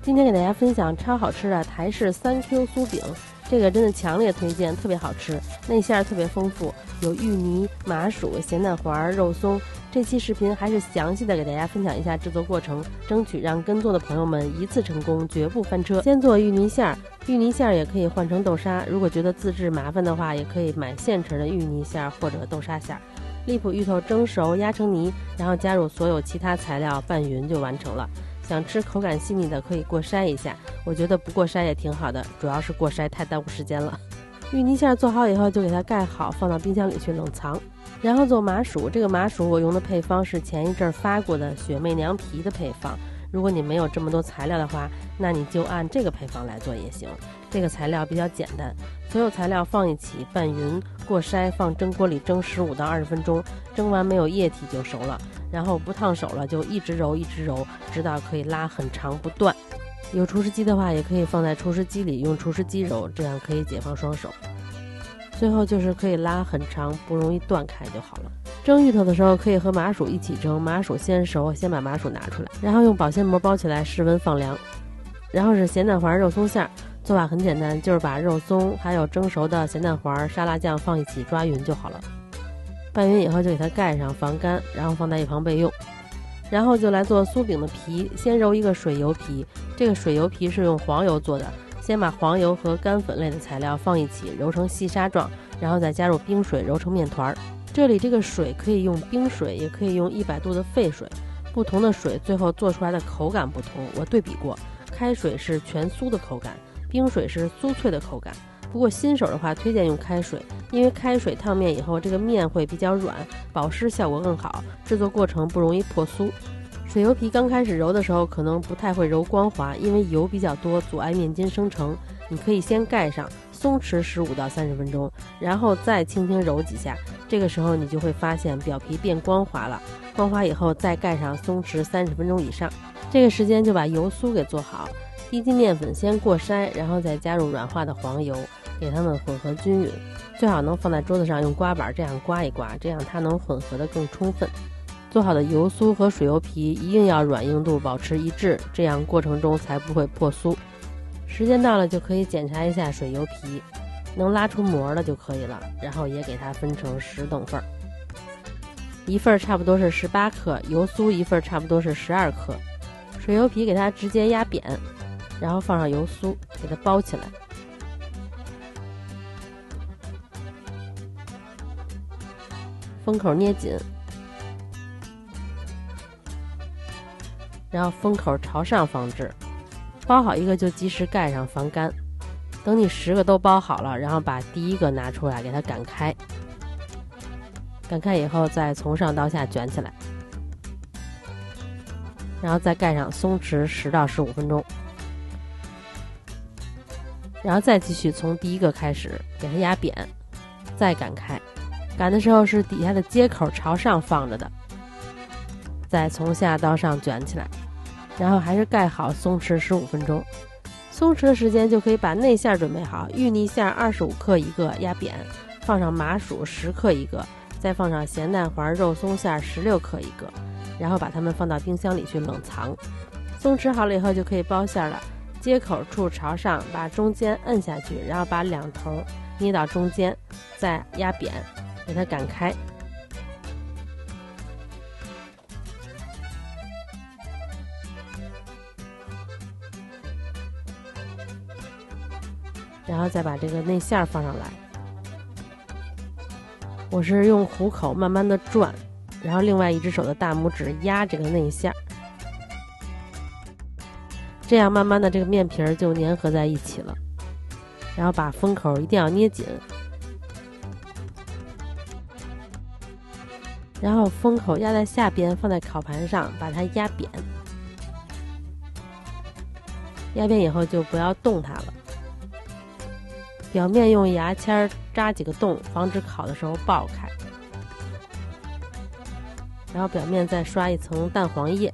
今天给大家分享超好吃的台式3Q 酥饼，这个真的强烈推荐，特别好吃，内馅特别丰富，有芋泥、麻薯、咸蛋黄、肉松。这期视频还是详细的给大家分享一下制作过程，争取让跟做的朋友们一次成功，绝不翻车。先做芋泥馅，芋泥馅也可以换成豆沙，如果觉得自制麻烦的话，也可以买现成的芋泥馅或者豆沙馅。荔浦芋头蒸熟压成泥，然后加入所有其他材料拌匀就完成了。想吃口感细腻的可以过筛一下，我觉得不过筛也挺好的，主要是过筛太耽误时间了。芋泥馅做好以后就给它盖好，放到冰箱里去冷藏。然后做麻薯，这个麻薯我用的配方是前一阵发过的雪媚娘皮的配方，如果你没有这么多材料的话，那你就按这个配方来做也行。这个材料比较简单，所有材料放一起拌匀，过筛，放蒸锅里蒸15到20分钟，蒸完没有液体就熟了。然后不烫手了就一直揉，直到可以拉很长不断。有厨师机的话，也可以放在厨师机里用厨师机揉，这样可以解放双手。最后就是可以拉很长，不容易断开就好了。蒸芋头的时候可以和麻薯一起蒸，麻薯先熟，先把麻薯拿出来，然后用保鲜膜包起来，室温放凉。然后是咸蛋黄肉松馅，做法很简单，就是把肉松还有蒸熟的咸蛋黄、沙拉酱放一起抓匀就好了。拌匀以后就给它盖上防干，然后放在一旁备用。然后就来做酥饼的皮，先揉一个水油皮，这个水油皮是用黄油做的，先把黄油和干粉类的材料放一起揉成细沙状，然后再加入冰水揉成面团。这里这个水可以用冰水，也可以用100度的沸水，不同的水最后做出来的口感不同，我对比过，开水是全酥的口感，冰水是酥脆的口感。不过新手的话推荐用开水，因为开水烫面以后这个面会比较软，保湿效果更好，制作过程不容易破酥。水油皮刚开始揉的时候可能不太会揉光滑，因为油比较多阻碍面筋生成，你可以先盖上松弛15到30分钟，然后再轻轻揉几下，这个时候你就会发现表皮变光滑了，光滑以后再盖上松弛30分钟以上，这个时间就把油酥给做好。低筋面粉先过筛，然后再加入软化的黄油，给它们混合均匀，最好能放在桌子上用刮板这样刮一刮，这样它能混合得更充分。做好的油酥和水油皮一定要软硬度保持一致，这样过程中才不会破酥。时间到了就可以检查一下水油皮，能拉出膜了就可以了，然后也给它分成10等份，一份差不多是18克，油酥一份差不多是12克。水油皮给它直接压扁，然后放上油酥给它包起来，封口捏紧，然后封口朝上放置，包好一个就及时盖上防干。等你10个都包好了，然后把第一个拿出来给它擀开，擀开以后再从上到下卷起来，然后再盖上松弛10到15分钟，然后再继续从第一个开始给它压扁，再擀开，擀的时候是底下的接口朝上放着的，再从下到上卷起来，然后还是盖好松弛15分钟。松弛的时间就可以把内馅准备好，芋泥馅25克一个压扁，放上麻薯10克一个，再放上咸蛋黄肉松馅16克一个，然后把它们放到冰箱里去冷藏。松弛好了以后就可以包馅了，接口处朝上，把中间摁下去，然后把两头捏到中间，再压扁，给它擀开。然后再把这个内馅放上来，我是用虎口慢慢的转，然后另外一只手的大拇指压这个内馅，这样慢慢的这个面皮就粘合在一起了。然后把封口一定要捏紧，然后封口压在下边，放在烤盘上把它压扁，压扁以后就不要动它了，表面用牙签扎几个洞，防止烤的时候爆开，然后表面再刷一层蛋黄液，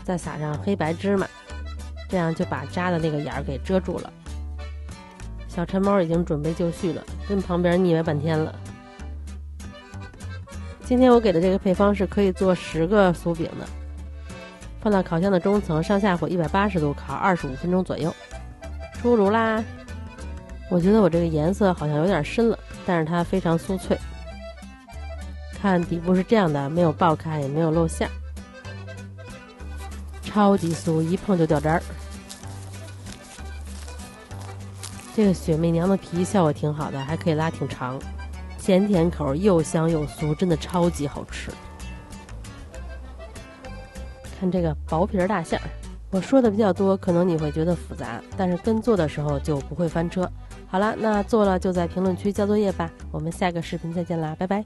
再撒上黑白芝麻，这样就把扎的那个眼儿给遮住了。小馋猫已经准备就绪了，跟旁边腻歪半天了。今天我给的这个配方是可以做10个酥饼的。放到烤箱的中层，上下火180度烤25分钟左右。出炉啦！我觉得我这个颜色好像有点深了，但是它非常酥脆。看底部是这样的，没有爆开，也没有露馅，超级酥，一碰就掉渣儿。这个雪媚娘的皮效果挺好的，还可以拉挺长，咸甜口，又香又酥，真的超级好吃。看这个薄皮大馅儿，我说的比较多，可能你会觉得复杂，但是跟做的时候就不会翻车。好了，那做了就在评论区交作业吧，我们下个视频再见啦，拜拜。